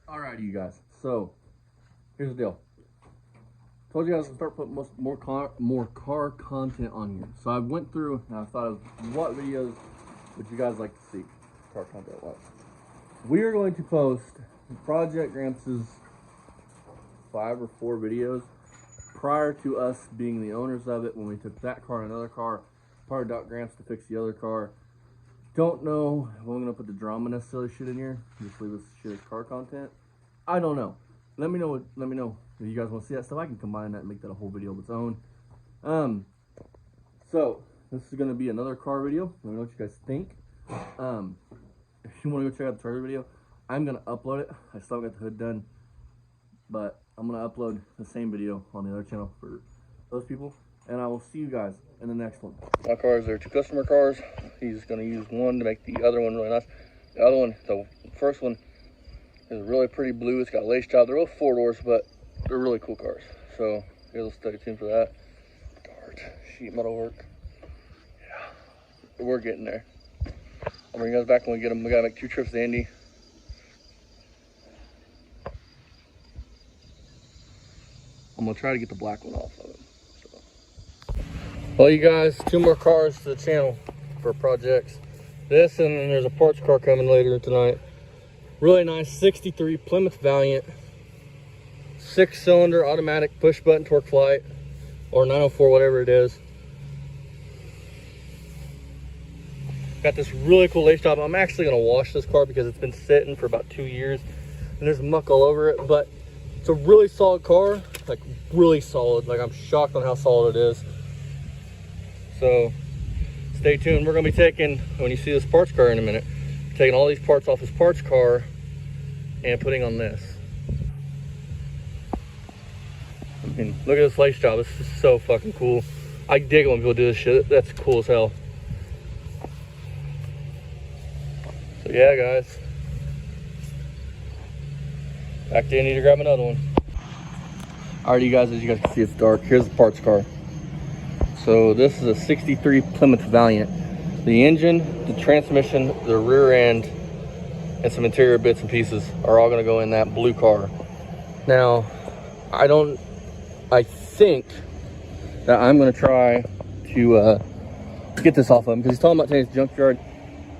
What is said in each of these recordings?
Alrighty, you guys. So here's the deal. Told you guys to start putting more car content on here. So I went through and I thought of what videos would you guys like to see car content wise. We are going to post Project Gramps' 5 or 4 videos prior to us being the owners of it, when we took that car and another car, powered Doc Gramps to fix the other car. Don't know if I'm gonna put the drama necessarily shit in here. Just leave this shit as car content. I don't know. Let me know. Let me know if you guys want to see that stuff. I can combine that and make that a whole video of its own. So this is gonna be another car video. Let me know what you guys think. If you want to go check out the Charger video, I'm gonna upload it. I still got the hood done, but I'm gonna upload the same video on the other channel for those people. And I will see you guys in the next one. My cars are 2 customer cars. He's gonna use one to make the other one really nice. The other one, the first one, is really pretty blue. It's got a lace job. They're both 4 doors, but they're really cool cars. So you'll stay tuned for that. Dart, sheet metal work. Yeah, we're getting there. I'll bring you guys back when we get them. We gotta make 2 trips to Indy. I'm gonna try to get the black one off of it. Well, you guys, 2 more cars to the channel for projects. This, and then there's a parts car coming later tonight. Really nice 63 Plymouth Valiant, 6-cylinder automatic push button torque flight, or 904, whatever it is. Got this really cool lace job. I'm actually gonna wash this car because it's been sitting for about 2 years and there's muck all over it, but it's a really solid car, like really solid. Like, I'm shocked on how solid it is. So stay tuned. We're gonna be taking, when you see this parts car in a minute, taking all these parts off this parts car and putting on this. I mean, look at this lace job. This is so fucking cool. I dig it when people do this shit. That's cool as hell. So yeah, guys, back to Indy to grab another one. Alright, you guys, as you guys can see, it's dark. Here's the parts car. So this is a 63 Plymouth Valiant. The engine, the transmission, the rear end, and some interior bits and pieces are all gonna go in that blue car. Now, I think that I'm gonna try to get this off of him, because he's talking about taking his junkyard.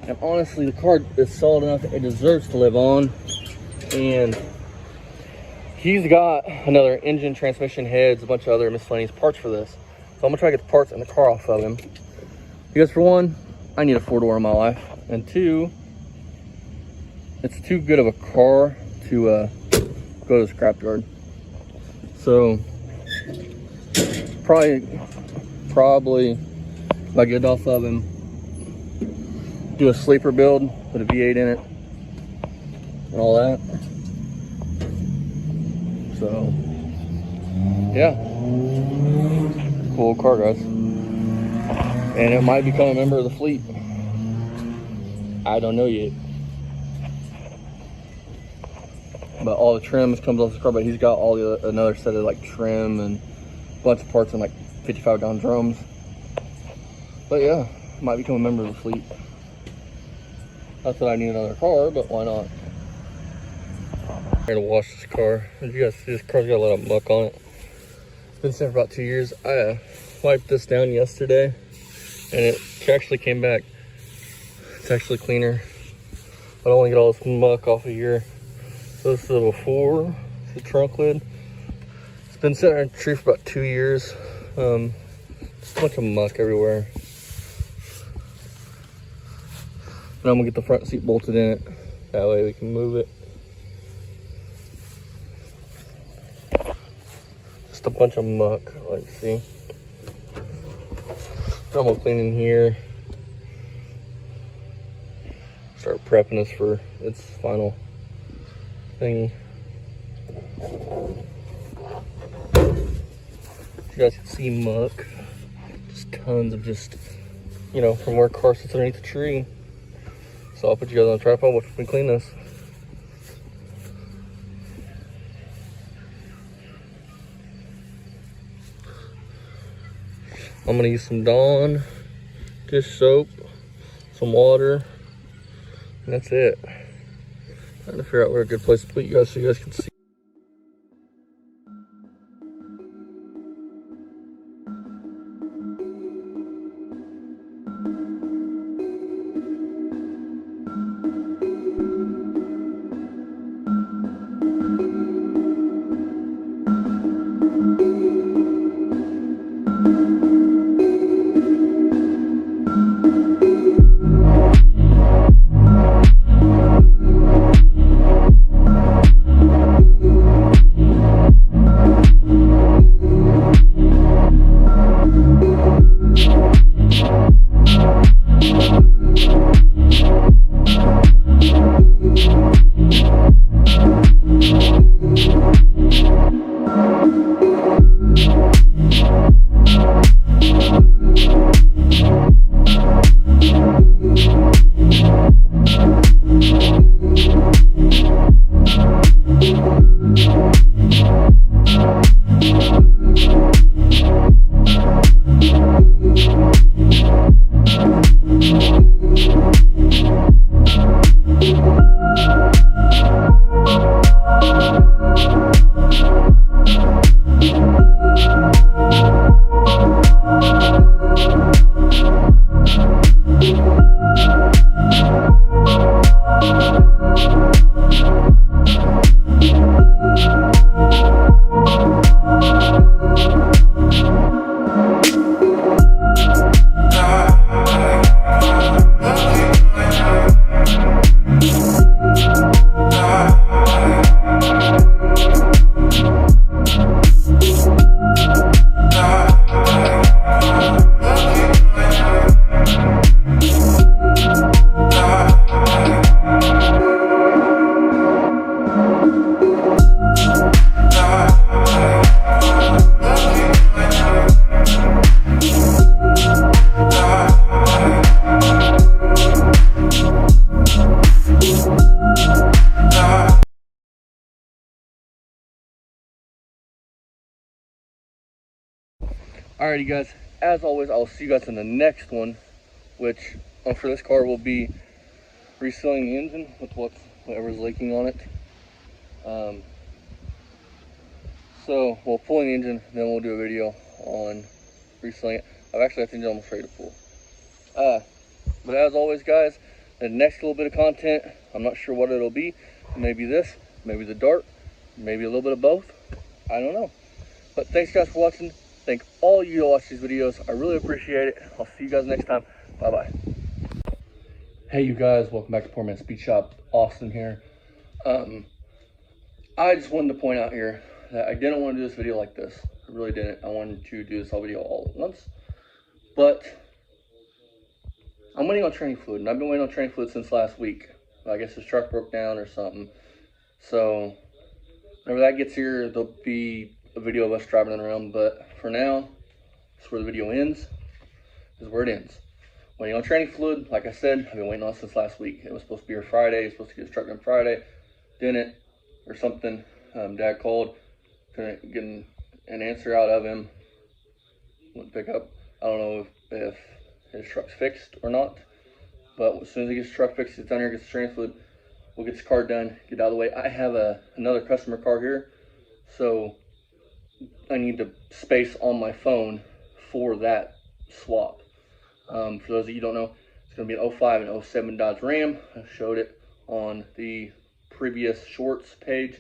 And honestly, the car is solid enough that it deserves to live on. And he's got another engine, transmission heads, a bunch of other miscellaneous parts for this. So I'm gonna try to get the parts and the car off of him. Because for one, I need a 4-door in my life. And 2, it's too good of a car to go to the scrapyard. So probably if I get it off of him, do a sleeper build, put a V8 in it, and all that. So yeah, cool car, guys. And it might become a member of the fleet. I don't know yet. But all the trims comes off the car, but he's got all the another set of like trim and a bunch of parts in like 55-gallon drums. But yeah, might become a member of the fleet. Not that I need another car, but why not? I'm gonna wash this car. As you guys see, this car's got a lot of muck on it. It's been sitting for about 2 years. I wiped this down yesterday and it actually came back. It's actually cleaner. I don't want to get all this muck off of here. So this is a before, it's the trunk lid. It's been sitting in a tree for about 2 years. Just a bunch of muck everywhere. And I'm gonna get the front seat bolted in it. That way we can move it. Just a bunch of muck, like, see. I'm gonna clean in here. Start prepping this for its final thing. You guys can see muck. Just tons of you know, from where car sits underneath the tree. So I'll put you guys on a tripod while we clean this. I'm gonna use some Dawn dish soap, some water, and that's it. Trying to figure out where a good place to put you guys so you guys can see. Alrighty guys, as always, I'll see you guys in the next one, which for this car will be resealing the engine with whatever's leaking on it. So we'll pull in the engine, then we'll do a video on resealing it. I've actually got the engine almost ready to pull. But as always guys, the next little bit of content, I'm not sure what it'll be. Maybe this, maybe the Dart, maybe a little bit of both. I don't know. But thanks guys for watching. Thank all you who watch these videos. I really appreciate it. I'll see you guys next time. Bye-bye. Hey you guys, welcome back to Poor Man Speed Shop. Austin here. I just wanted to point out here that I didn't want to do this video like this. I really didn't. I wanted to do this whole video all at once. But I'm waiting on training fluid, and I've been waiting on training fluid since last week. I guess his truck broke down or something. So whenever that gets here, there'll be a video of us driving it around, but for now, that's where the video ends, is where it ends. Waiting on training fluid, like I said, I've been waiting on it since last week. It was supposed to be here Friday, he was supposed to get his truck done Friday, didn't, or something. Dad called, couldn't get an answer out of him, wouldn't pick up. I don't know if his truck's fixed or not, but as soon as he gets his truck fixed, he's down here, gets the training fluid, we'll get his car done, get out of the way. I have another customer car here, so I need the space on my phone for that swap. For those of you who don't know, it's going to be an 05 and 07 Dodge Ram. I showed it on the previous shorts page.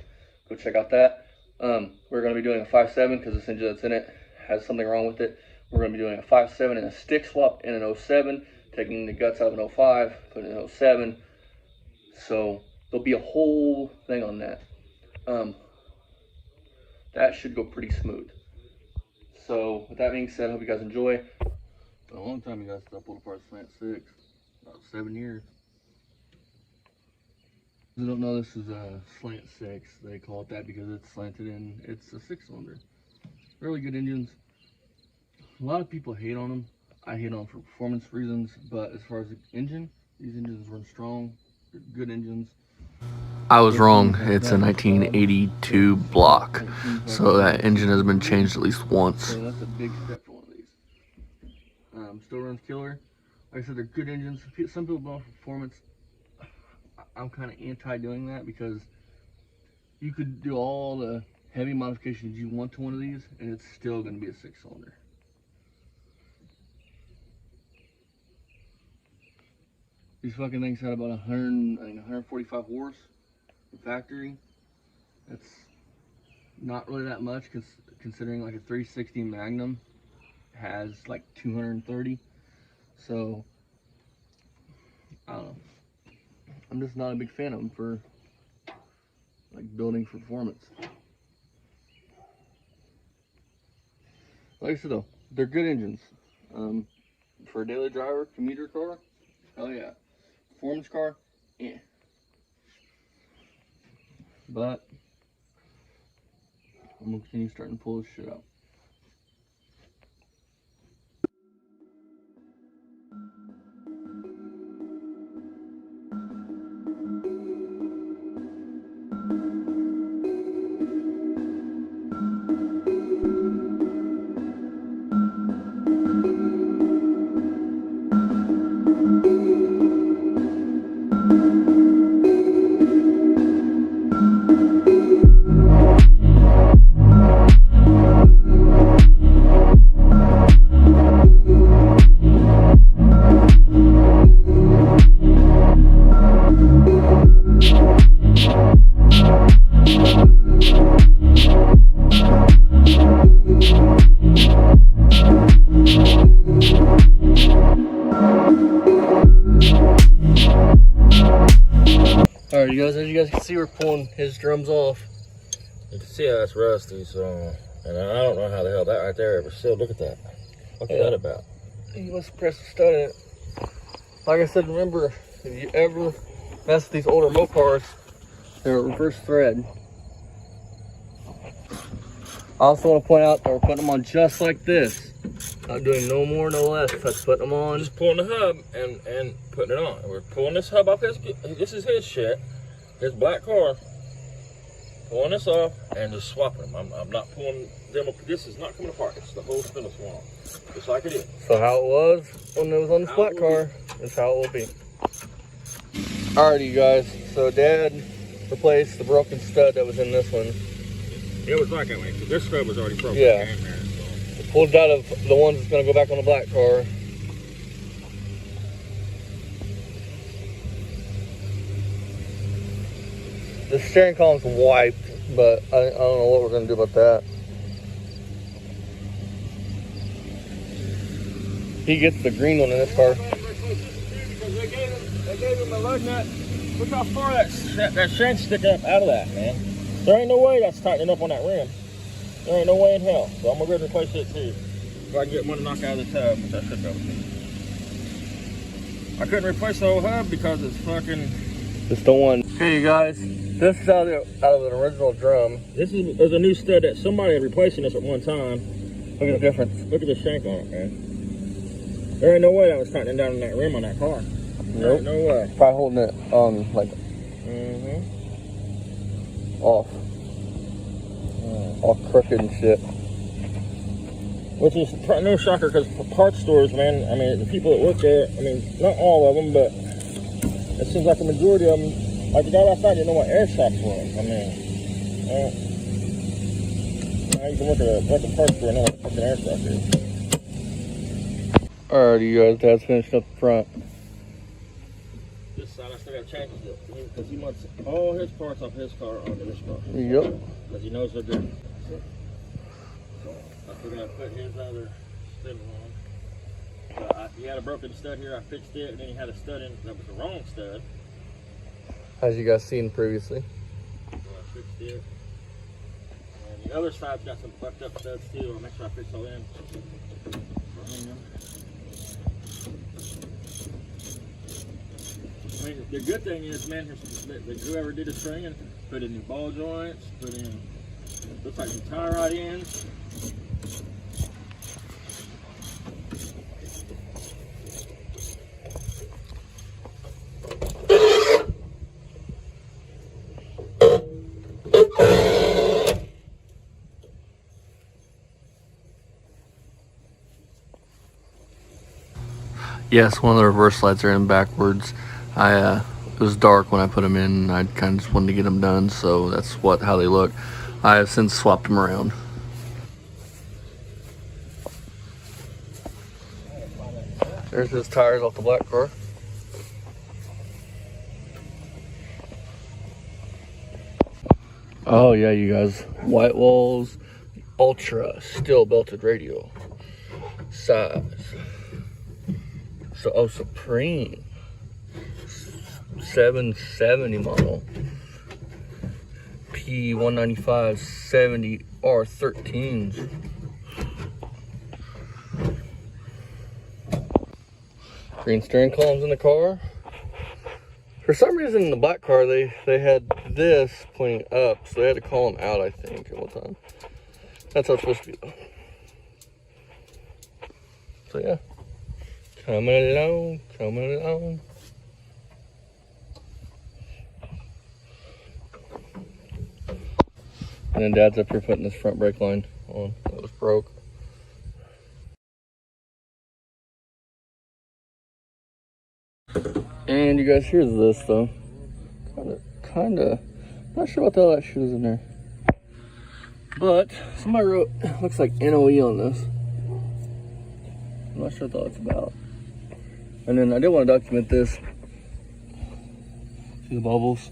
Go check out that. We're going to be doing a 5.7 because this engine that's in it has something wrong with it. We're going to be doing a 5.7 and a stick swap in an 07, taking the guts out of an 05, putting it in 07. So there'll be a whole thing on that. That should go pretty smooth. So with that being said, I hope you guys enjoy. For a long time you guys pulled apart slant 6, about 7 years. If you don't know, this is a slant 6. They call it that because it's slanted in. It's a 6-cylinder. Really good engines. A lot of people hate on them. I hate on them for performance reasons, but as far as the engine, these engines run strong. They're good engines. I was wrong. It's a 1982 block, so that engine has been changed at least once. So that's a big step for one of these. Still runs killer. Like I said, they're good engines. Some people don't for performance. I'm kind of anti doing that, because you could do all the heavy modifications you want to one of these, and it's still going to be a 6-cylinder. These fucking things had about 100, I think 145 horse in factory. That's not really that much, considering like a 360 Magnum has like 230. So I don't know. I'm just not a big fan of them for like building for performance. Like I said though, they're good engines. For a daily driver, commuter car, hell yeah. Performance car, yeah. But I'm gonna continue starting to pull this shit out. Alright, you guys, as you guys can see, we're pulling his drums off. You can see how it's rusty, so, and I don't know how the hell that right there ever sealed. Look at that. What's that about? You must press the stud in it. Like I said, remember, if you ever mess with these older Mopars, they're a reverse thread. I also want to point out that we're putting them on just like this. Not doing no more, no less. Just putting them on. Just pulling the hub and putting it on. We're pulling this hub off his, this is his shit, his black car. Pulling this off and just swapping them. I'm not pulling them up. This is not coming apart. It's the whole spindle swung off, just like it is. So how it was when it was on this black car is how it will be. Alrighty, you guys. So Dad replaced the broken stud that was in this one. It was like that way, because this stud was already broken. Yeah. Pulled it out of the ones that's going to go back on the black car. The steering column's wiped, but I don't know what we're going to do about that. He gets the green one in this car. They gave him a lug nut. Look how far that shank's sticking up out of that, man. There ain't no way that's tightening up on that rim. There ain't no way in hell. So I'm going to go replace it too. If I can get one to knock out of the tub, which I should be able to. I couldn't replace the whole hub because it's fucking... Just the one. Okay, you guys. This is out of an original drum. This is a new stud that somebody had replacing this at one time. Look at the difference. Look at the shank on it, man. There ain't no way that was tightening down on that rim on that car. Nope. No way. Probably holding it on like off. All crooked and shit. Which is no shocker, because parts stores, man, I mean, the people that work there, I mean, not all of them, but it seems like a majority of them, like the guy outside didn't know what air shops was. I mean, now you can work at a parts store and know what fucking air shop is. Alrighty, you guys, Dad's finished up the front. This side, I still got to change it, because he wants all his parts off his car onto this car. Yep. Because he knows they're good. So I still got to put his other spindle on. He had a broken stud here, I fixed it, and then he had a stud in that was the wrong stud. As you guys seen previously. So I fixed it. And the other side's got some fucked up studs too. I'll make sure I fix all in. I mean, the good thing is, man, whoever did the stringing put in new ball joints, put in, looks like some tie rod ends. Yes, one of the reverse lights are in backwards. I It was dark when I put them in. I kind of just wanted to get them done, so that's how they look. I have since swapped them around. There's his tires off the black car. Oh yeah, you guys. White walls, ultra steel belted radio. Size. So, oh, Supreme. 770 model. P195 70 R13s. Green steering columns in the car. For some reason in the black car they had this pointing up, so they had to call them out, I think, at one time. That's how it's supposed to be though. So yeah. Coming along, coming along. And then Dad's up here putting this front brake line on. That was broke. And you guys, here's this though. Kinda, not sure what the hell that shit is in there. But somebody wrote, looks like NOE on this. I'm not sure what that's about. And then I did want to document this. See the bubbles?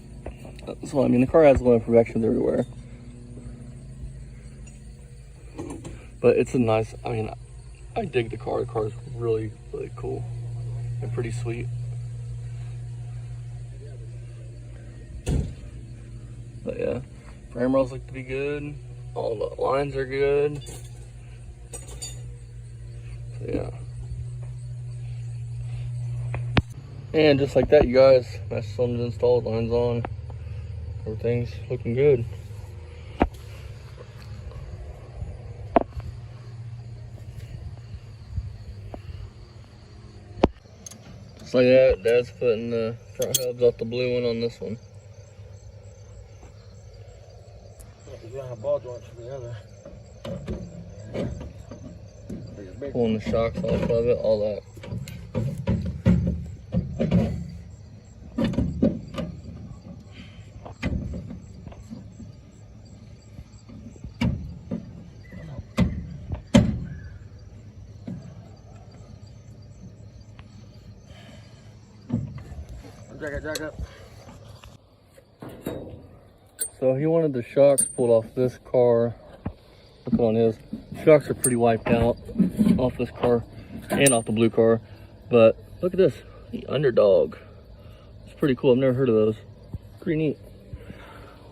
So I mean, the car has a lot of imperfections everywhere. But it's a nice, I mean, I dig the car. The car is really, really cool and pretty sweet. But yeah, frame rails look to be good. All the lines are good. So yeah. And just like that, you guys, master cylinder's installed, lines on, everything's looking good. Just like that, Dad's putting the front hubs off the blue one on this one. Ball joints for the other. Pulling the shocks off of it, all that. Jack up. So he wanted the shocks pulled off this car. Look on his. Shocks are pretty wiped out off this car and off the blue car. But look at this, the Underdog. It's pretty cool. I've never heard of those. Pretty neat.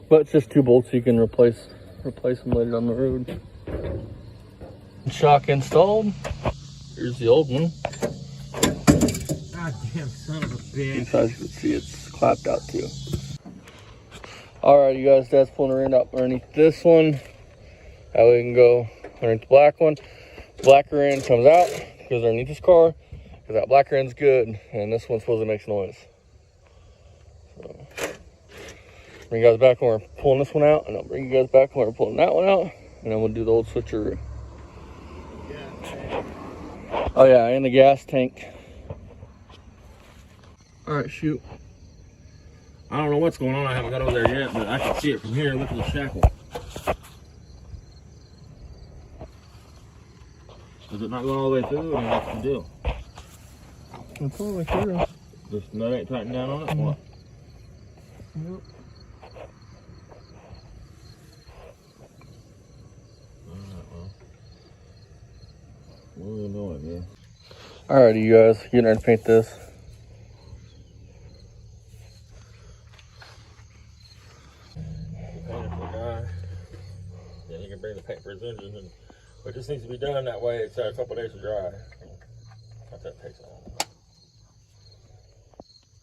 But it's just 2 bolts, so you can replace them later down the road. Shock installed. Here's the old one. Goddamn son of a bitch. As you can see, it's clapped out too. Alright, you guys, Dad's pulling the end up underneath this one. That way we can go underneath the black one. Blacker end comes out, goes underneath this car, because that blacker end's good, and this one supposedly makes noise. So, bring you guys back when we're pulling this one out, and I'll bring you guys back when we're pulling that one out, and then we'll do the old switcheroo. Oh yeah, and the gas tank. Alright, shoot. I don't know what's going on. I haven't got over there yet, but I can see it from here. Look at the shackle. Is it not going all the way through? I mean, what's the deal? It's all the way through. This nut ain't tightened down on it? What? Yep. Well, no idea. Alrighty, you guys, getting ready to paint this. Then he can bring the paint for his engine, but this needs to be done that way. It's a couple days to dry. What that takes long.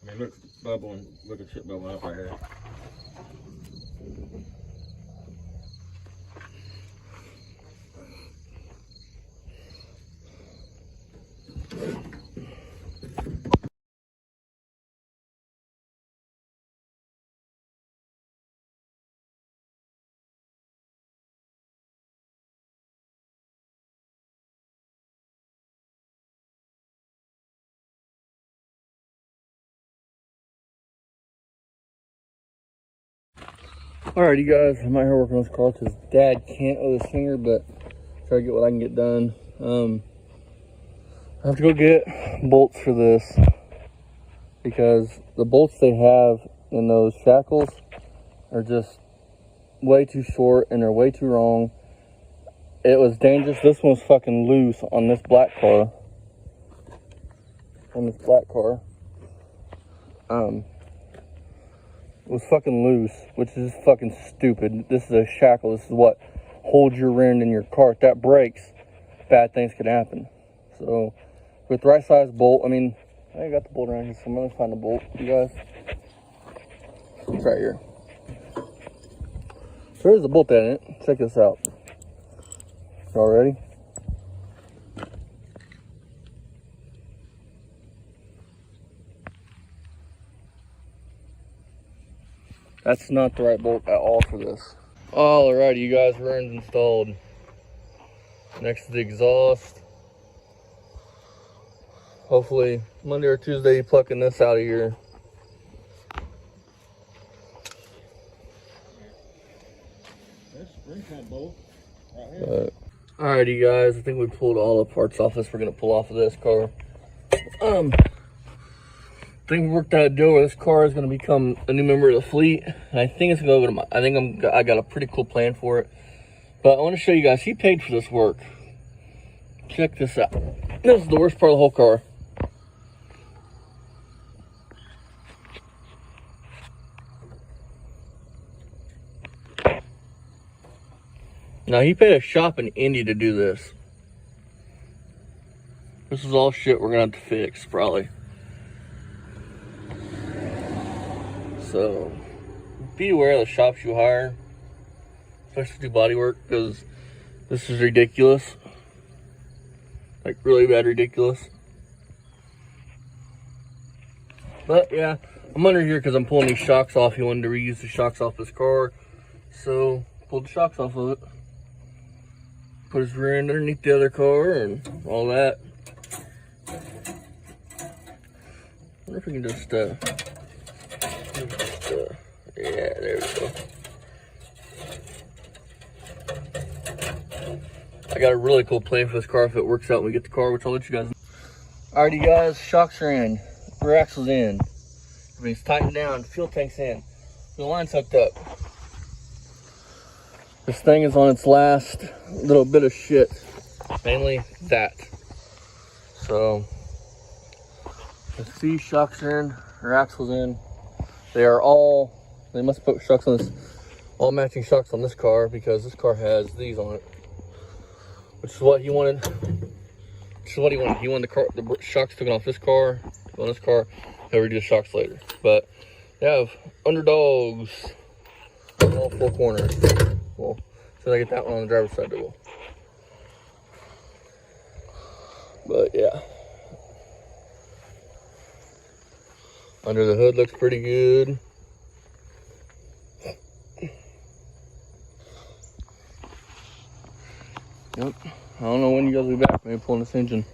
I mean, look, bubbling. Look at shit bubbling up right here. Alrighty guys, I'm out here working on this car because Dad can't with his finger, but try to get what I can get done. I have to go get bolts for this because the bolts they have in those shackles are just way too short and they're way too wrong. It was dangerous. This one was fucking loose on this black car. It was fucking loose, which is fucking stupid. This is a shackle. This is what holds your rear end in your car. If that breaks, bad things could happen. So, with the right size bolt, I mean, I got the bolt around here somewhere. Let's find the bolt, you guys. It's right here. There's a bolt in it. Check this out. Y'all ready? That's not the right bolt at all for this. Alrighty, you guys, rear end's installed. Next to the exhaust. Hopefully Monday or Tuesday plucking this out of here. Alrighty guys, I think we pulled all the parts off this. We're gonna pull off of this car. I think we worked out a deal where this car is gonna become a new member of the fleet. And I think it's gonna go to my, I got a pretty cool plan for it. But I want to show you guys, he paid for this work. Check this out. This is the worst part of the whole car. Now, he paid a shop in Indy to do this. This is all shit we're gonna have to fix, probably. So, be aware of the shops you hire, especially to do body work, because this is ridiculous. Like, really bad ridiculous. But, yeah, I'm under here because I'm pulling these shocks off. He wanted to reuse the shocks off this car, so pulled the shocks off of it. Put his rear end underneath the other car and all that. I wonder if we can just, yeah, there we go. I got a really cool plan for this car if it works out when we get the car, which I'll let you guys know. Alrighty guys, shocks are in, rear axle's in. Everything's tightened down, fuel tank's in. The line's hooked up. This thing is on its last little bit of shit, mainly that. So, let's see, shocks are in, rear axle's in. They must put shocks on this, all matching shocks on this car because this car has these on it. Which is what he wanted. He wanted the shocks taken off this car, on this car. He'll redo the shocks later. But they have underdogs on all four corners. Well, as soon as I get that one on the driver's side, they will. But yeah. Under the hood looks pretty good. Yep. I don't know when you guys will be back. Maybe pulling this engine.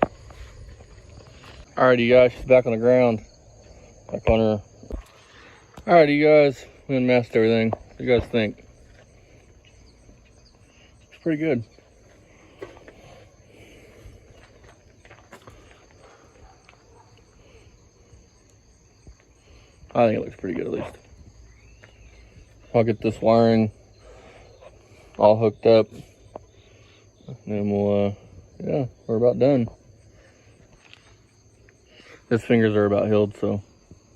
Alrighty, you guys. She's back on the ground. Back on her. Alrighty, you guys. We unmasked everything. What do you guys think? It's pretty good. I think it looks pretty good at least. I'll get this wiring all hooked up. And then we'll, yeah, we're about done. His fingers are about healed, so.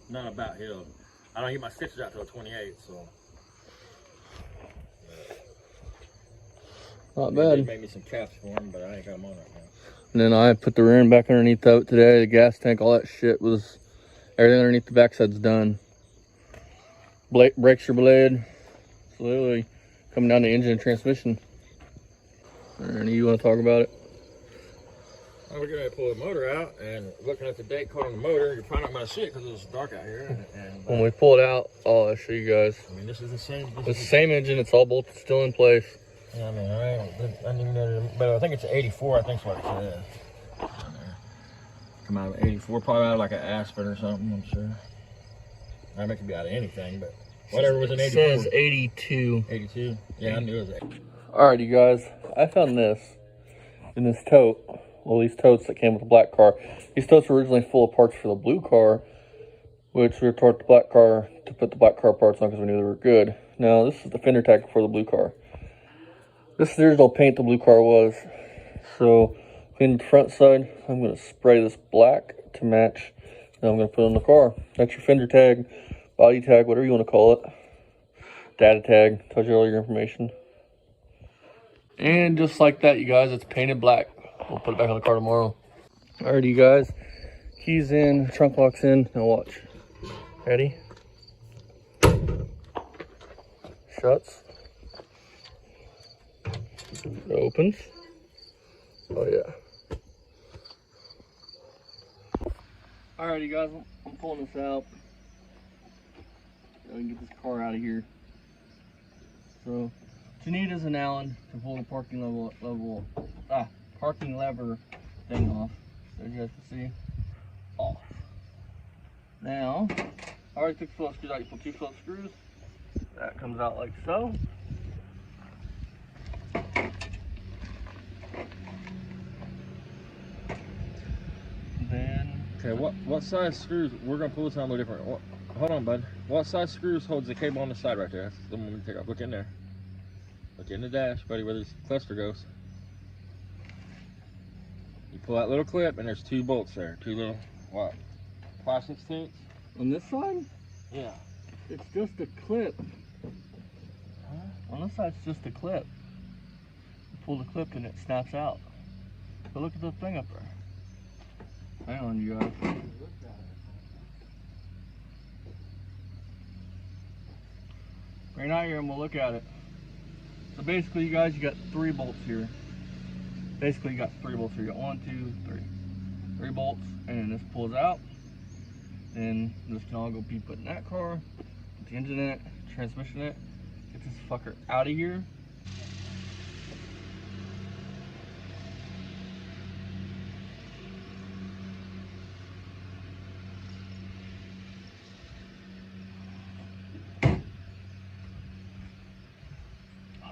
Not about healed. I don't get my stitches out till 28, so. Not bad. They made me some caps for him, but I ain't got them on right now. And then I put the rear end back underneath of it today. The gas tank, all that shit was, everything underneath the backside's done. Brakes your blade. It's literally coming down to engine and transmission. Any you want to talk about it? Well, we're going to pull the motor out, and looking at the date code on the motor, you're probably not going to see it because it's dark out here. And when we pull it out, I'll show you guys. I mean, this is the same. It's the same engine. It's all bolted, still in place. Yeah, I mean, I didn't even know, but I think it's an 84. I think is what it says. Come out of 84, probably out of like an Aspen or something. I'm sure. I mean, it could be out of anything, but Whatever was an 82. It says 82. 82. Yeah, I knew it was 80. Alrighty, guys. I found this in this tote. Well, these totes that came with the black car. These totes were originally full of parts for the blue car, which we were taught the black car to put the black car parts on because we knew they were good. Now, this is the fender tag for the blue car. This is the original paint the blue car was. So, in the front side, I'm going to spray this black to match. Now I'm going to put it on the car. That's your fender tag, body tag, whatever you want to call it. Data tag, tells you all your information. And just like that, you guys, it's painted black. We'll put it back on the car tomorrow. Alrighty, you guys. Keys in, trunk locks in. Now watch. Ready? Shuts. It opens. Oh yeah. Alrighty, guys. I'm pulling this out. I can get this car out of here. So, what you need is an Allen to pull the parking lever thing off, so you guys can see. Off. Now, I already took the Phillips screws out. You pull 2 Phillips screws. That comes out like so. Then. Okay, what size screws? We're gonna pull this out a little different. Hold on, bud. What size screws holds the cable on the side right there? That's the one we take off. Look in there. Look in the dash, buddy, where this cluster goes. You pull that little clip, and there's 2 bolts there. 2 little, what, 5/16? On this side? Yeah. It's just a clip. Huh? On this side, it's just a clip. You pull the clip and it snaps out. But look at the thing up there. Hang on, you guys. Right now here, and we'll look at it. So basically, you guys, you got 3 bolts here. Basically, you got 3 bolts here. You got 1, 2, 3. 3 bolts, and this pulls out. And this can all go be put in that car. Put the engine in it, transmission in it. Get this fucker out of here.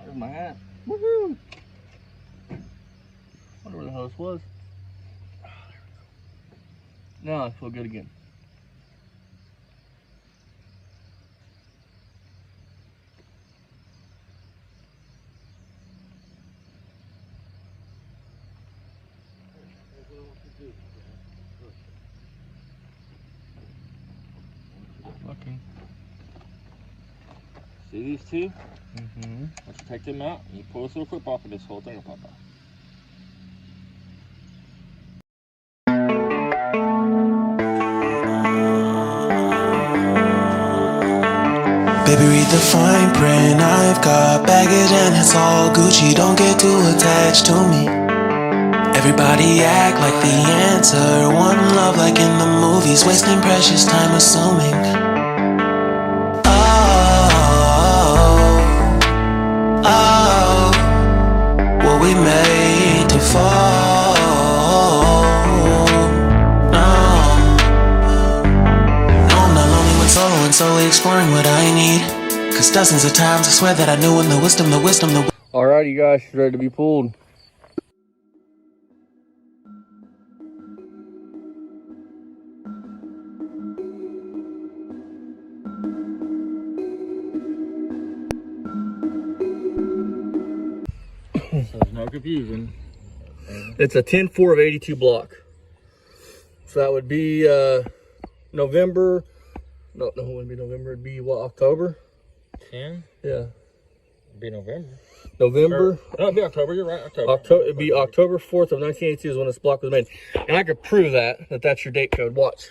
There's my hat. Woohoo! Wonder where the hell this was. Oh, there we go. Now I feel good again. Looking. See these 2? Mm-hmm. Once you take them out, and you pull this little clip off, and this whole thing will pop off. Baby, read the fine print. I've got baggage and it's all Gucci. Don't get too attached to me. Everybody act like the answer. One love like in the movies. Wasting precious time assuming. Oh, what we made to fall. And slowly exploring what I need. Cause dozens of times I swear that I knew when the wisdom. Alright, you guys, she's ready to be pulled. So there's no confusion. It's a 10-4 of 82 block. So that would be November. No, it wouldn't be November. It'd be what, October? 10? Yeah. It'd be November. November. No, it'd be October. You're right. October. It'd be October 4th of 1982 is when this block was made. And I could prove that that's your date code. Watch.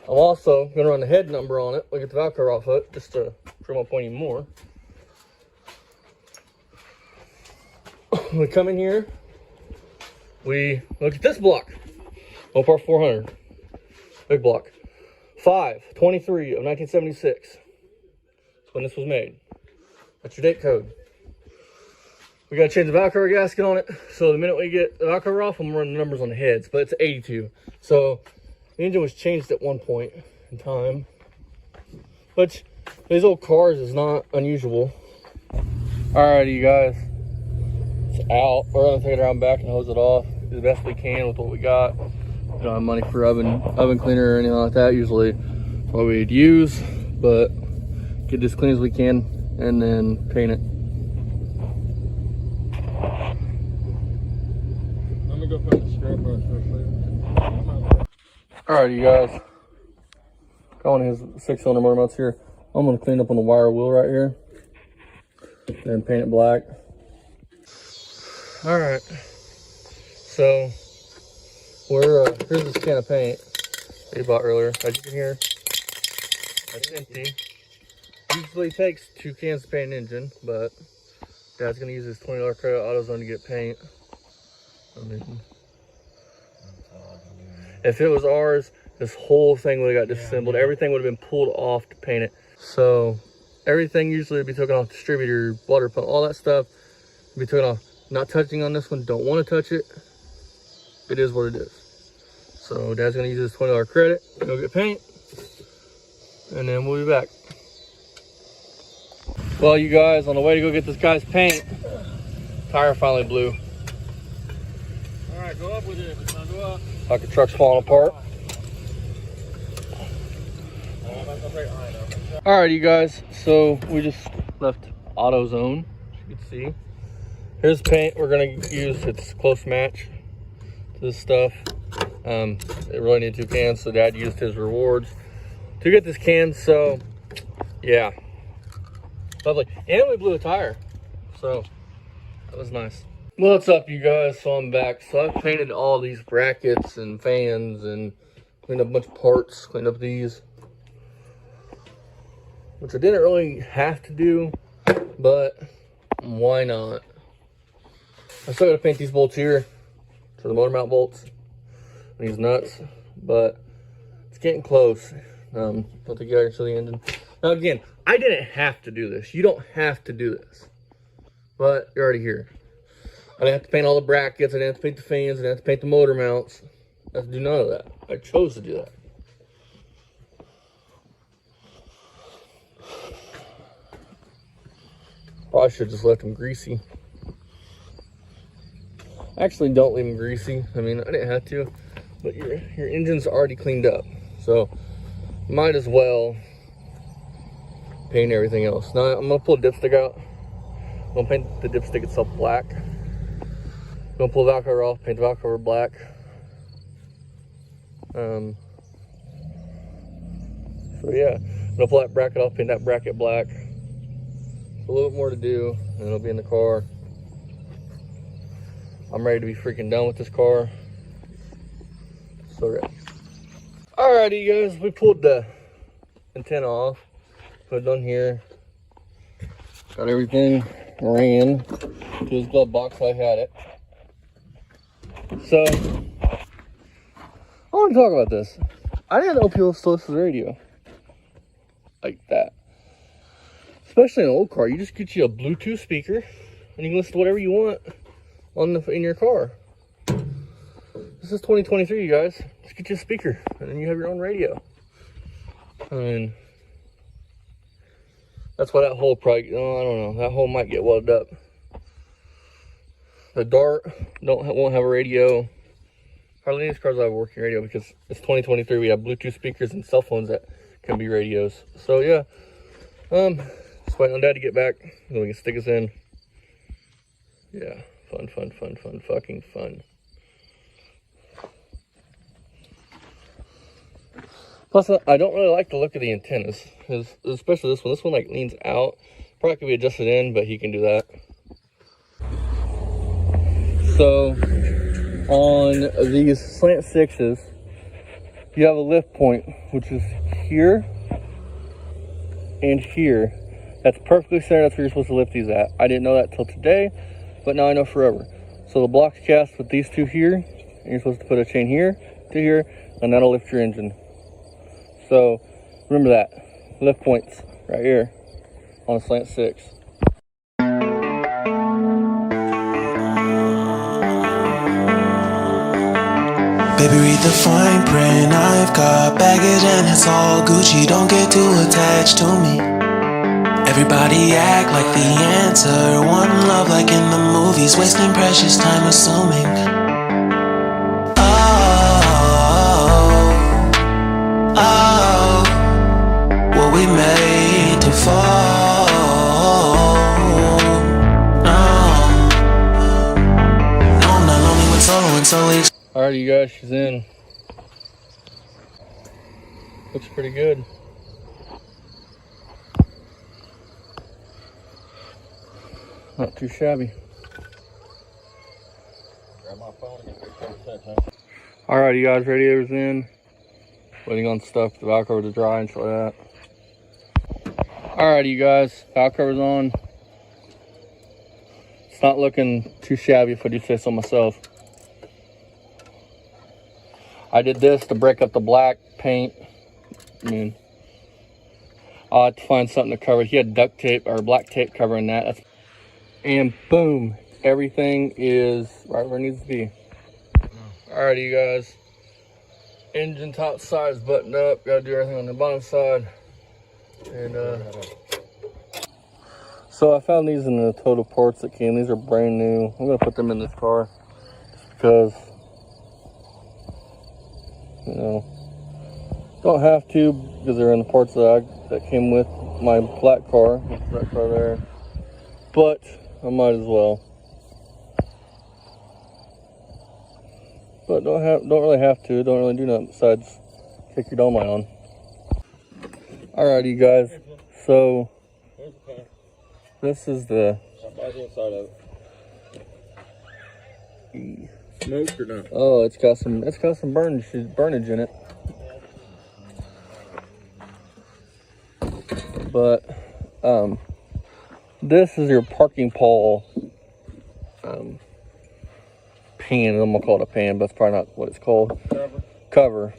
I'm also going to run the head number on it. Look at the Velcro off of it, just to prove my point even more. We come in here. We look at this block. Opar 400. Big block. 5/23 of 1976. That's when this was made. That's your date code. We gotta change the valve cover gasket on it. So the minute we get the valve cover off, I'm running the numbers on the heads, but it's 82. So the engine was changed at one point in time, which these old cars is not unusual. Alrighty, you guys, it's out. We're gonna take it around back and hose it off, do the best we can with what we got. We don't have money for oven cleaner or anything like that. Usually what we'd use, but get this clean as we can and then paint it. Let me go put the scrap brush first. Alright, you guys, got one of his 6-cylinder motor mounts here. I'm gonna clean up on the wire wheel right here and paint it black. Alright, so we're here's this can of paint that you bought earlier. As you can hear, it's empty. Usually takes 2 cans to paint an engine, but Dad's gonna use his $20 credit AutoZone to get paint. I mean, if it was ours, this whole thing would have got disassembled. Everything would have been pulled off to paint it. So everything usually would be taken off, distributor, water pump, all that stuff would be taken off. Not touching on this one, don't want to touch it. It is what it is. So Dad's gonna use his $20 credit, go get paint, and then we'll be back. Well, you guys, on the way to go get this guy's paint, tire finally blew. All right, go up with it. Now go up. Like the truck's falling apart. Alright, you guys, so we just left AutoZone, as you can see. Here's the paint we're gonna use. It's a close match to this stuff. It really needed 2 cans, so Dad used his rewards to get this can. So yeah, lovely. And we blew a tire, so that was nice. What's up, you guys? So I'm back. So I've painted all these brackets and fans and cleaned up a bunch of parts, cleaned up these, which I didn't really have to do, but why not? I still gotta paint these bolts here for the motor mount bolts, these nuts, but it's getting close. I'll take you out and show the engine. Now again, I didn't have to do this. You don't have to do this, but you're already here. I didn't have to paint all the brackets, I didn't have to paint the fans, I didn't have to paint the motor mounts. I have to do none of that. I chose to do that. Probably should have just left them greasy. Actually, don't leave them greasy. I mean, I didn't have to, but your engine's already cleaned up, so might as well paint everything else. Now I'm gonna pull the dipstick out. I'm gonna paint the dipstick itself black. I'm gonna pull the valve cover off, paint the valve cover black. So yeah, I'm gonna pull that bracket off, paint that bracket black. A little bit more to do, and it'll be in the car. I'm ready to be freaking done with this car. So ready. Alrighty, you guys, we pulled the antenna off, put it on here. Got everything ran to his glove box so I had it. So, I want to talk about this. I didn't know people still listen to the radio like that. Especially in an old car, you just get you a Bluetooth speaker and you can listen to whatever you want in your car. This is 2023, you guys. Just get you a speaker and then you have your own radio. I mean, that's why that hole probably, I don't know, that hole might get welded up. The Dart won't have a radio. Hardly any of these cars will have a working radio because it's 2023. We have Bluetooth speakers and cell phones that can be radios. So yeah, just waiting on Dad to get back and we can stick us in. Yeah, fun, fucking fun. Plus, I don't really like the look of the antennas, especially this one. This one like leans out. Probably could be adjusted in, but he can do that. So, on these slant sixes, you have a lift point, which is here and here. That's perfectly centered. That's where you're supposed to lift these at. I didn't know that till today, but now I know forever. So the block's cast with these two here, and you're supposed to put a chain here to here, and that'll lift your engine. So remember that. Lift points right here on a slant six. Baby, read the fine print. I've got baggage and it's all Gucci. Don't get too attached to me. Everybody act like the answer. One love like in the movies. Wasting precious time assuming. Oh, what we made to fall. No, I'm not lonely when soloing, so Alright, you guys, she's in. Looks pretty good. Not too shabby. Grab my phone and get 30 seconds. Alright, you guys, radiator's in. Waiting on stuff, the valve cover to dry and shit like that. Alright, you guys, valve cover's on. It's not looking too shabby if I do say so myself. I did this to break up the black paint. I mean, I'll have to find something to cover it. He had duct tape or black tape covering that. And boom, everything is right where it needs to be. Alrighty, you guys. Engine top side is buttoned up. Gotta do everything on the bottom side. And so I found these in the total parts that came. These are brand new. I'm gonna put them in this car because, you know, don't have to because they're in the parts that came with my black car. That car there, but I might as well. But don't really have to. Don't really do nothing besides kick your dome light on. Alright, you guys. So this is the inside of it. Smoked or not? Oh, it's got some burnage in it. But this is your parking pole pan. I'm gonna call it a pan, but that's probably not what it's called. Cover.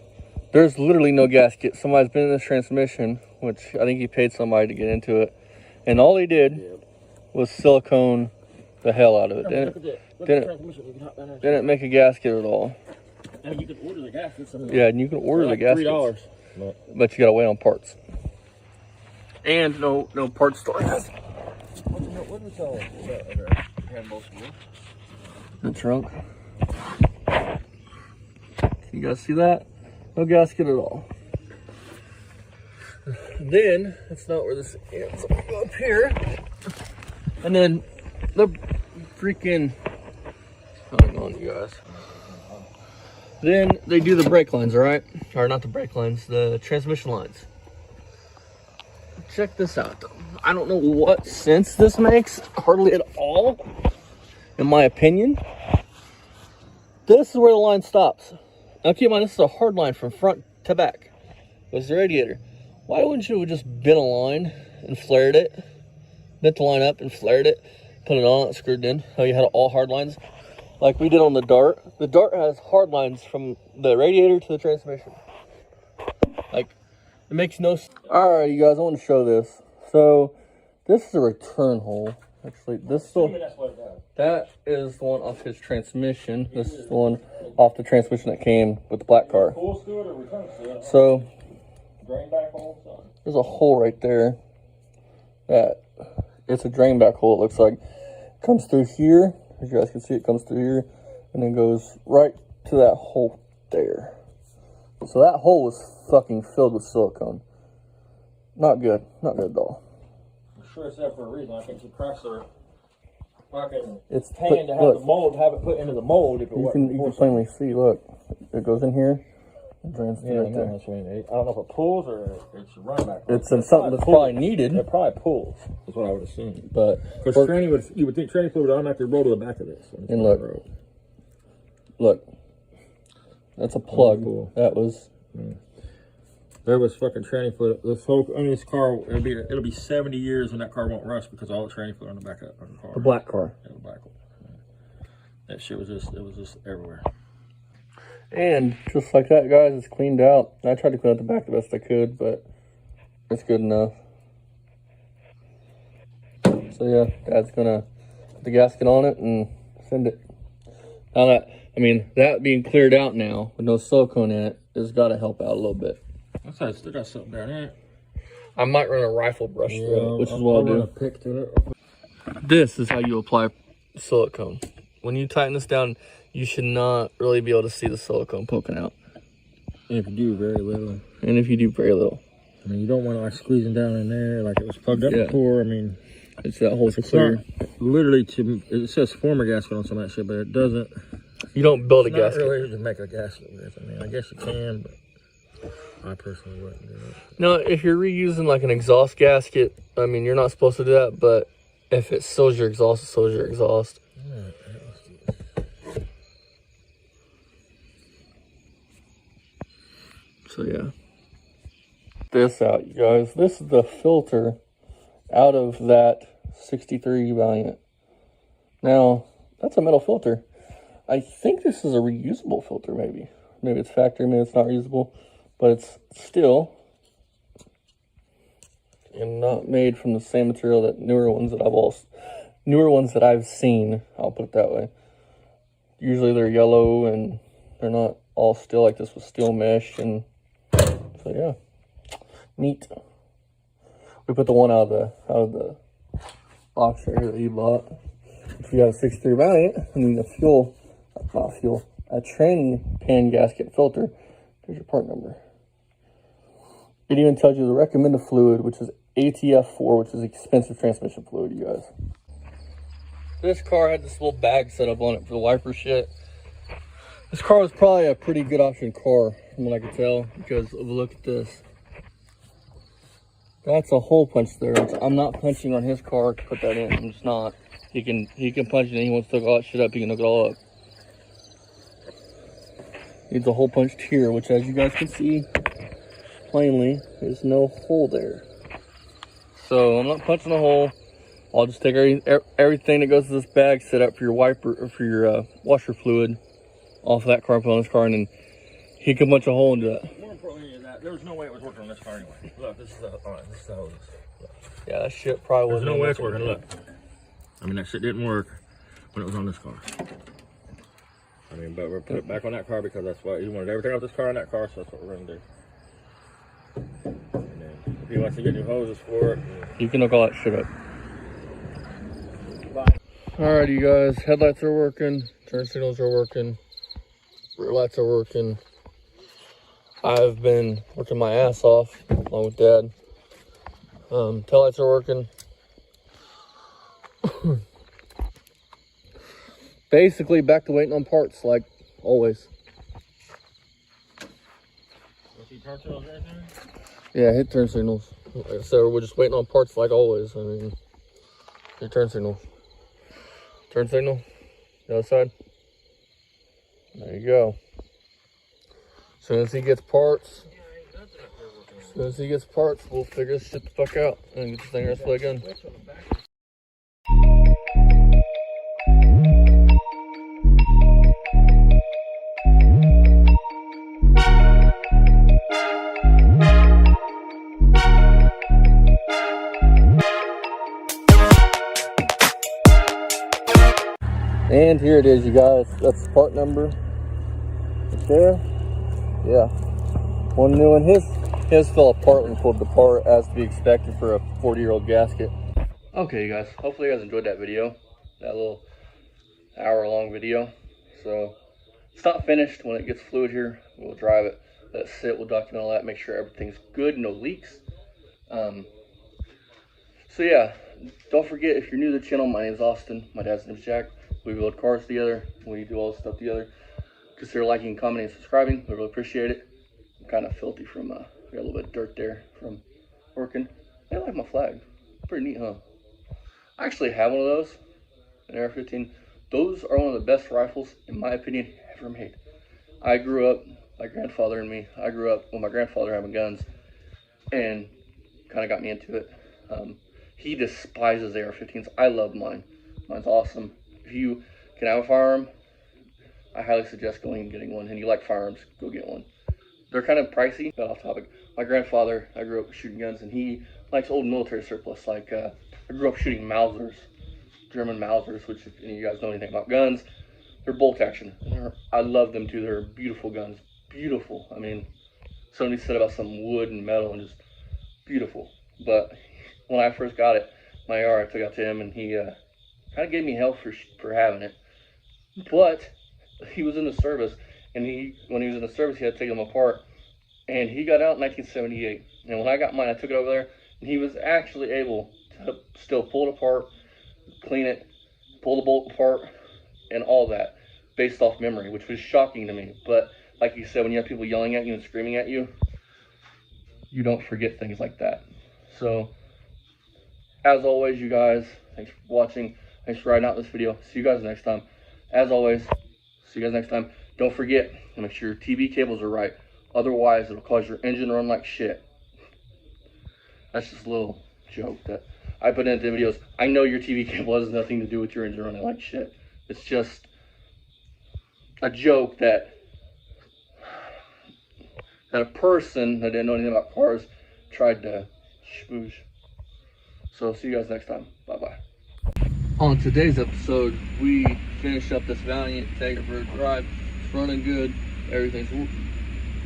There's literally no gasket. Somebody's been in this transmission, which I think he paid somebody to get into it, and all he did was silicone the hell out of it. Didn't make a gasket at all. And you can order the gaskets. Yeah, and you can order the gaskets. $3. But you gotta wait on parts. And no parts storage. What did we sell? The trunk. Can you guys see that? No gasket at all. Then, that's not where this is. So I'll go up here. And then the freaking, hang on, you guys. Then they do the brake lines, all right? Or not the brake lines, the transmission lines. Check this out, though. I don't know what sense this makes, hardly at all, in my opinion. This is where the line stops. Now keep in mind, this is a hard line from front to back. It's the radiator. Why wouldn't you have just bent a line and flared it? Bent the line up and flared it, put it on, screwed it in. How you had all hard lines, like we did on the Dart. The Dart has hard lines from the radiator to the transmission. Like, it makes no sense. Alright, you guys, I want to show this. So, this is a return hole. Actually, this is that is the one off his transmission. This is the one off the transmission that came with the black car. So, there's a hole right there. That it's a drain back hole. It looks like comes through here. As you guys can see, it comes through here and then goes right to that hole there. So that hole was fucking filled with silicone. Not good. Not good at all. I'm sure it's there for a reason. I think you press their fucking it's pan to have the mold, have it put into the mold. If it you can plainly see. Look, it goes in here. It drains through right there. I don't know if it pulls or it's a run back. It's something that's probably needed. It probably pulls. That's what I would assume. But because you would think training fluid would automatically roll to the back of this. And look, that's a plug. That was. There was fucking training fluid. This car, it'll be 70 years when that car won't rust because all the training fluid on the back of the car. The black car. Yeah, the black one. That shit was just everywhere. And just like that, guys, it's cleaned out. I tried to clean out the back the best I could, but it's good enough. So yeah, Dad's gonna put the gasket on it and send it. Now I mean, that being cleared out now with no silicone in it has got to help out a little bit. I thought I still got something down here. I might run a rifle brush through it, which is what I'll run do. a pick through it. This is how you apply silicone. When you tighten this down, you should not really be able to see the silicone poking out. And if you do very little. And if you do very little. I mean, you don't want to like squeezing down in there like it was plugged up before. I mean, it's that whole clear. Literally, it says former gasket on some of that shit, but it doesn't. You don't build a It's gasket. not really to make a gasket with. I mean, I guess you can, but I personally wouldn't do it. No, if you're reusing like an exhaust gasket, I mean, you're not supposed to do that, but if it seals your exhaust, it seals your exhaust. Alright, let's do this. So yeah. This out, you guys. This is the filter out of that 63 Valiant. Now, that's a metal filter. I think this is a reusable filter, maybe. Maybe it's factory, maybe it's not reusable, but it's still and not made from the same material that newer ones that I've seen. I'll put it that way. Usually they're yellow and they're not all steel like this was steel mesh, and so yeah, neat. We put the one out of the box right here that you bought. If you got a 63 Valiant, I mean a training pan gasket filter, there's your part number. It even tells you the recommended fluid, which is ATF4, which is expensive transmission fluid, you guys. This car had this little bag set up on it for the wiper shit. This car was probably a pretty good option car, from what I could tell, because of a look at this. That's a hole punch there. I'm not punching on his car to put that in. I'm just not. He can punch it, and he wants to hook all that shit up. He can hook it all up. Needs a hole punched here, which, as you guys can see plainly, there's no hole there. So I'm not punching a hole. I'll just take everything that goes to this bag set up for your wiper or for your washer fluid off of that car, put on this car, and then he can punch a hole into it. More importantly than that, there was no way it was working on this car anyway. Look, this is the hose. Yeah, that shit probably wasn't. There's no way it's working. Look, I mean, that shit didn't work when it was on this car. I mean, but we're put it back on that car because that's what he wanted everything off this car on that car, so that's what we're gonna do. And then if he wants to get new hoses for it, you can hook all that shit up. Alright, you guys, headlights are working, turn signals are working, rear lights are working. I've been working my ass off along with Dad. Tail lights are working. Basically back to waiting on parts like always. Yeah, hit turn signals. Like I said, we're just waiting on parts like always. I mean, your turn signal. Turn signal. The other side. There you go. As soon as he gets parts, we'll figure this shit the fuck out and get this thing rest again. And here it is, you guys. That's the part number. Right there. Yeah. One new one. His fell apart when pulled apart, as to be expected for a 40-year-old gasket. Okay, you guys. Hopefully you guys enjoyed that video. That little hour-long video. So it's not finished. When it gets fluid here, we'll drive it. Let it sit. We'll document all that. Make sure everything's good. No leaks. So yeah. Don't forget, if you're new to the channel, my name is Austin. My dad's name is Jack. We build cars together. We do all this stuff together. Consider liking, commenting, and subscribing. We really appreciate it. I'm kind of filthy from, got a little bit of dirt there from working. I like my flag. Pretty neat, huh? I actually have one of those, an AR-15. Those are one of the best rifles, in my opinion, ever made. I grew up, my grandfather and me, I grew up with my grandfather having guns, and kind of got me into it. He despises AR-15s. I love mine. Mine's awesome. If you can have a firearm, I highly suggest going and getting one. And you like firearms, go get one. They're kind of pricey, but off topic. My grandfather, I grew up shooting guns, and he likes old military surplus. Like, I grew up shooting Mausers, German Mausers, which if any of you guys know anything about guns, They're bolt action. I love them too. They're beautiful guns. Beautiful. I mean, somebody said about some wood and metal and just beautiful. But when I first got it, my AR, I took out to him and he kind of gave me hell for having it. But he was in the service, and when he was in the service, he had to take them apart. And he got out in 1978. And when I got mine, I took it over there, and he was actually able to still pull it apart, clean it, pull the bolt apart, and all that based off memory, which was shocking to me. But like you said, when you have people yelling at you and screaming at you, you don't forget things like that. So, as always, you guys, thanks for watching. Thanks for riding out this video. See you guys next time. As always, see you guys next time. Don't forget to make sure your TV cables are right. Otherwise, it'll cause your engine to run like shit. That's just a little joke that I put into the videos. I know your TV cable has nothing to do with your engine running like shit. It's just a joke that a person that didn't know anything about cars tried to spooge. So see you guys next time. Bye-bye. On today's episode, we finished up this Valiant, take it for a drive. It's running good. Everything's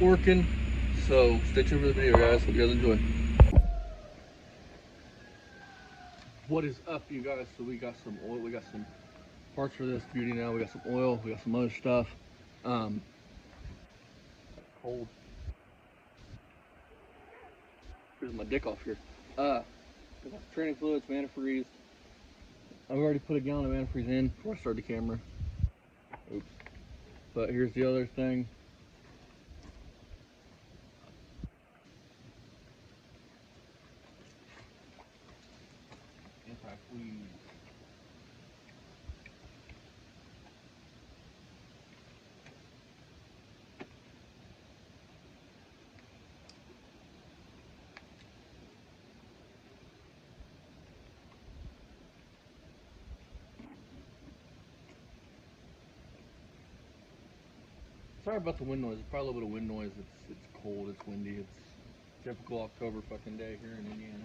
working. So stay tuned for the video, guys. Hope you guys enjoy. What is up, you guys? So we got some oil. We got some parts for this beauty now. We got some oil. We got some other stuff. Cold. Here's my dick off here. Training fluids, antifreeze. I've already put a gallon of antifreeze in before I start the camera. Oops. But here's the other thing. Antifreeze. Sorry about the wind noise. There's probably a little bit of wind noise. It's cold, it's windy, it's typical October fucking day here in Indiana.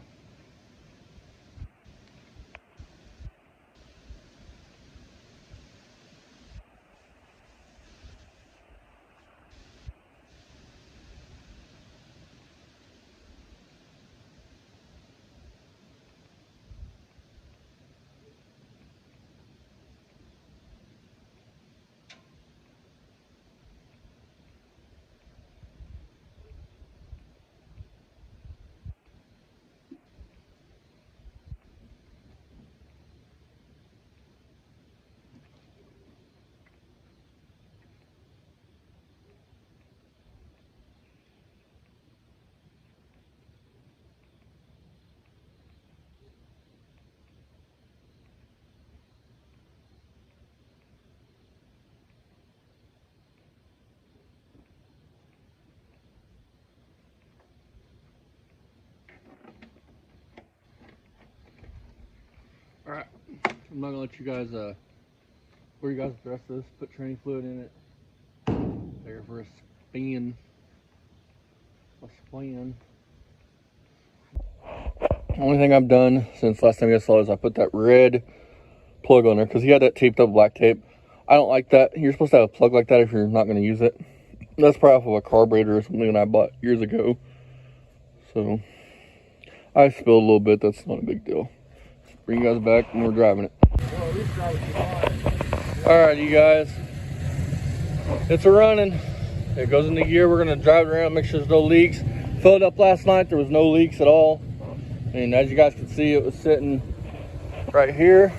Alright, I'm not gonna let you guys where you guys the rest of this, put training fluid in it. There for a spin. Only thing I've done since last time you guys saw is I put that red plug on there because he had that taped up black tape. I don't like that. You're supposed to have a plug like that if you're not gonna use it. That's probably off of a carburetor or something that I bought years ago. So I spilled a little bit, that's not a big deal. Bring you guys back when we're driving it. Alright, you guys. It's a running. It goes into gear. We're going to drive it around, make sure there's no leaks. Filled up last night. There was no leaks at all. And as you guys can see, it was sitting right here.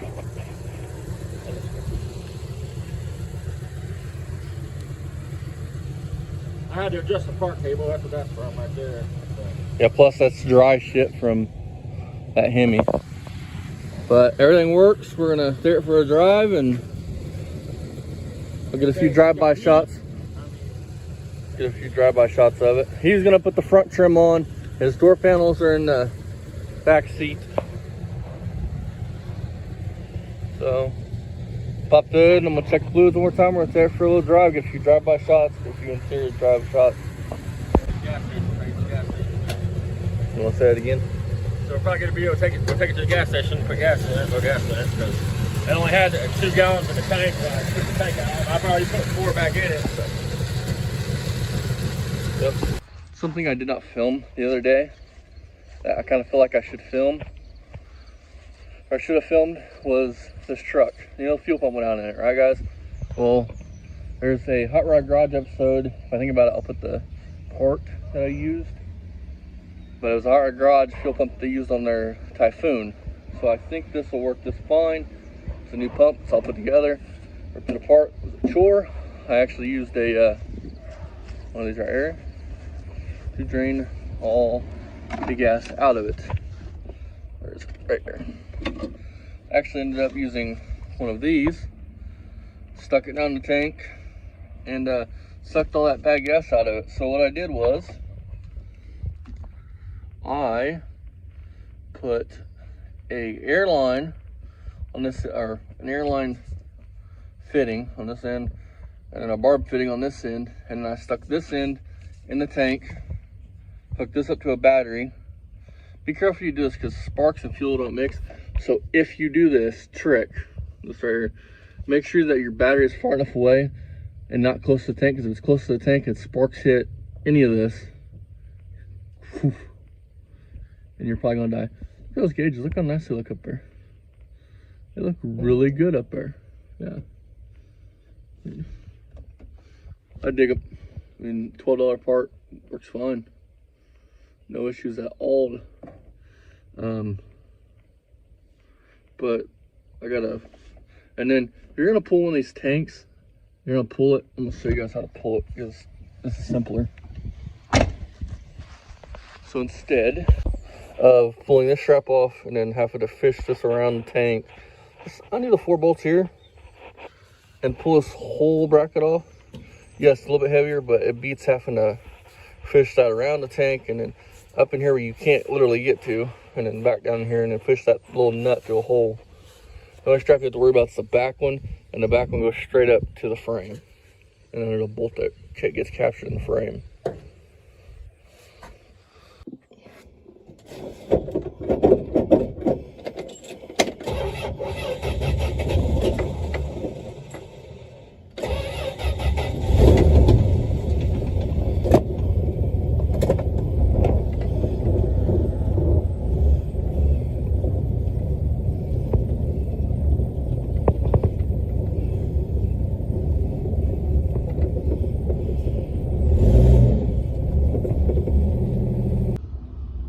I had to adjust the park cable. That's what that's from right there. So. Yeah, plus that's dry shit from that Hemi. But everything works. We're gonna take it for a drive and I'll get a few drive-by shots. Get a few drive-by shots of it. He's gonna put the front trim on. His door panels are in the back seat. So pop the hood and I'm gonna check the fluids one more time. We're gonna take it for a little drive, get a few drive-by shots, get a few interior drive shots. You wanna say it again? So we're probably gonna be able to we'll take it to the gas station, put gas in it, because I only had 2 gallons in the tank when I took the tank out. I probably put 4 back in it. So. Yep. Something I did not film the other day that I kind of feel like I should film, or I should have filmed, was this truck. You know, the fuel pump went out in it, right guys? Well, there's a Hot Rod Garage episode. If I think about it, I'll put the part that I used. But it was a Hot Rod Garage fuel pump they used on their Typhoon. So I think this will work just fine. It's a new pump, it's all put together, ripped it apart. It was a chore. I actually used a one of these right here to drain all the gas out of it. Where is it? Right there. Actually ended up using one of these, stuck it down the tank, and sucked all that bad gas out of it. So what I did was I put a airline on this, or an airline fitting on this end, and then a barb fitting on this end, and then I stuck this end in the tank, hooked this up to a battery. Be careful you do this because sparks and fuel don't mix. So if you do this trick, this right here, make sure that your battery is far enough away and not close to the tank, because if it's close to the tank and sparks hit any of this, whew, and you're probably gonna die. Look at those gauges, look how nice they look up there. They look really good up there. Yeah. I dig them. I mean, $12 part works fine. No issues at all. But I gotta, and then you're gonna pull one of these tanks. You're gonna pull it. I'm gonna show you guys how to pull it because this is simpler. So instead of pulling this strap off and then having to fish this around the tank, just undo the 4 bolts here and pull this whole bracket off. Yes, a little bit heavier, but it beats having to fish that around the tank and then up in here where you can't literally get to, and then back down here and then fish that little nut through a hole. The only strap you have to worry about is the back one, and the back one goes straight up to the frame. And then there's a bolt that gets captured in the frame.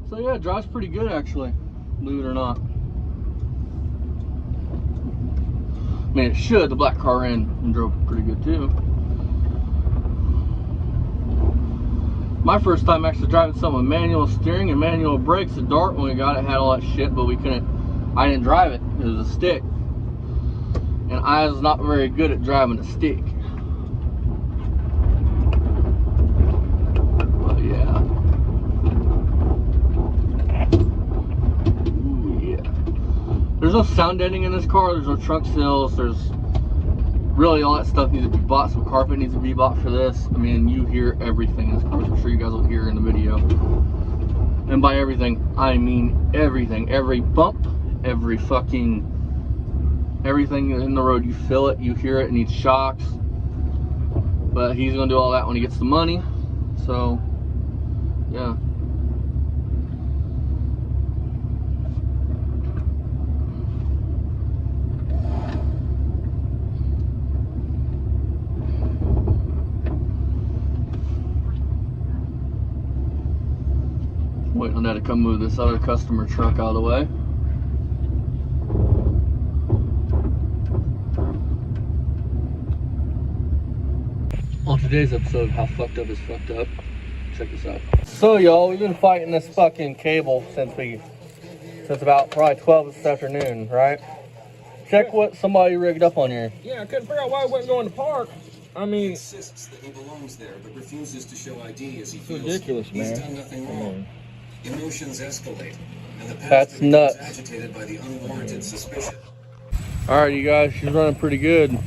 So yeah, it drives pretty good actually, believe it or not. I mean, it should. The black car ran and drove pretty good too. My first time actually driving something with manual steering and manual brakes. The Dart, when we got it, had all that shit, but we couldn't, I didn't drive it. It was a stick. And I was not very good at driving a stick. But yeah. There's no sound deadening in this car. There's no trunk seals. There's really all that stuff needs to be bought. Some carpet needs to be bought for this. I mean, you hear everything in this car. I'm sure you guys will hear in the video. And by everything, I mean everything. Every bump, every fucking, everything in the road. You feel it, you hear it. It needs shocks. But he's gonna do all that when he gets the money. So, yeah. Waiting on that to come move this other customer truck out of the way. On today's episode, how fucked up is fucked up. Check this out. So y'all, we've been fighting this fucking cable since about probably 12 this afternoon, right? Check what somebody rigged up on here. Yeah, I couldn't figure out why it wasn't going to park. I mean, insists that he belongs there, but refuses to show ID as he feels ridiculous, he's man. done nothing wrong. Emotions escalate, and the That's pastor nuts. becomes agitated by the unwarranted suspicion. All right, you guys, she's running pretty good.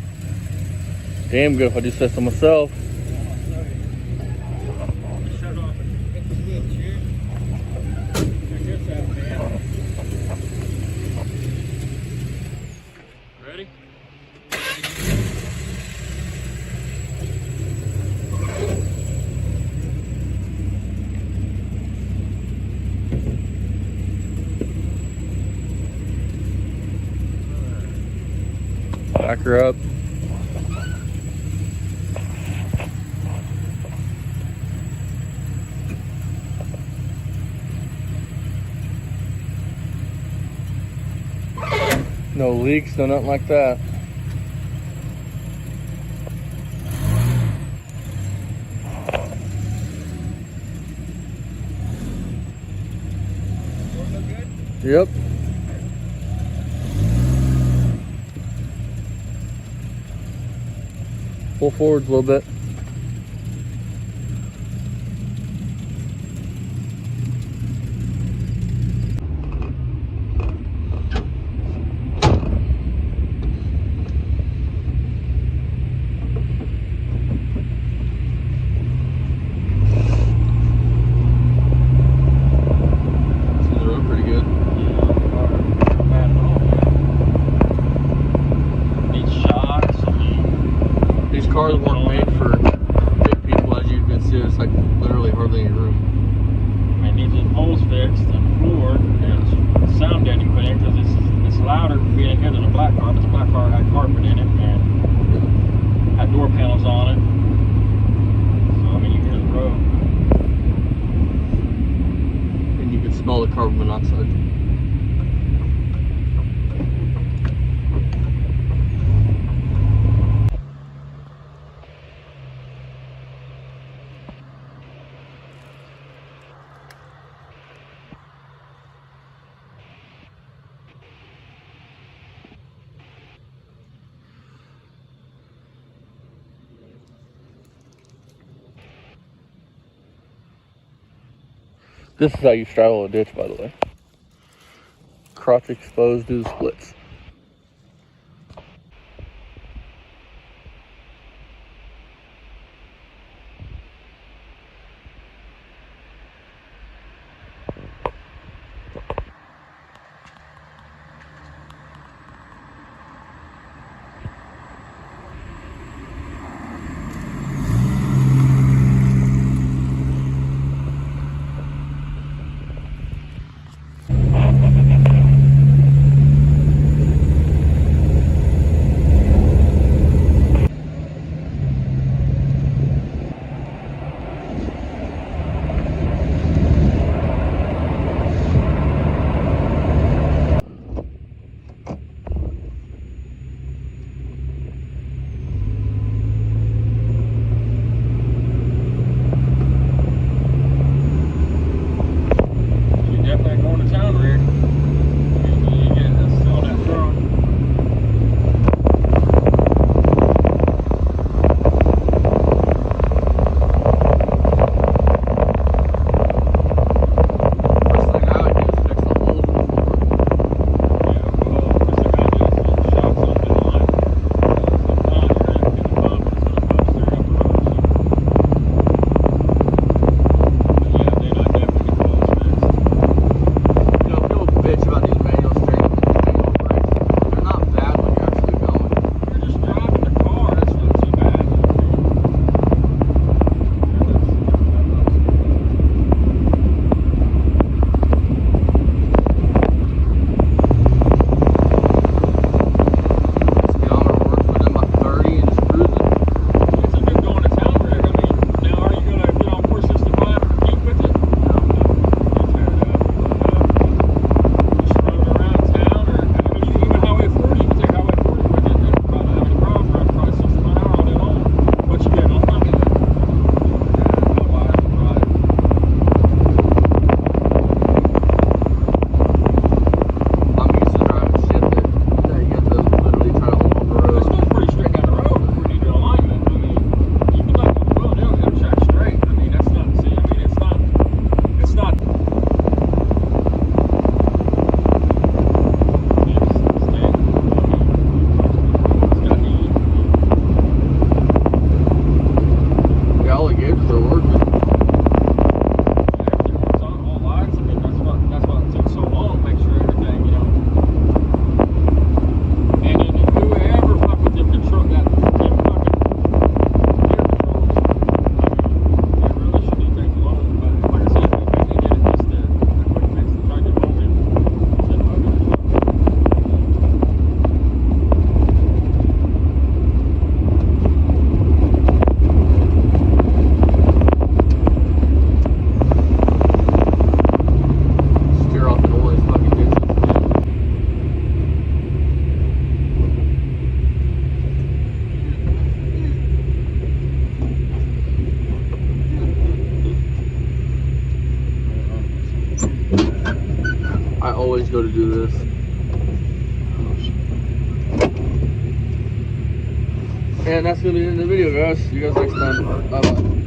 Damn good if I do say so myself. shut off and hit the switch here. Check this out, man. Ready? Back her up. No leaks, no nothing like that. Yep. Pull forwards a little bit. Cars weren't made for big people, as you can see. It's like literally hardly any room. It needs its holes fixed and the floor and its sound deadening put in because it's louder being in here than a black car. This black car had carpet in it and had door panels on it. So I mean, you hear the road. And you can smell the carbon monoxide. This is how you straddle a ditch, by the way. Crotch exposed, do the splits. always go to do this. And that's gonna be the end of the video, guys. See you guys next time. Bye bye.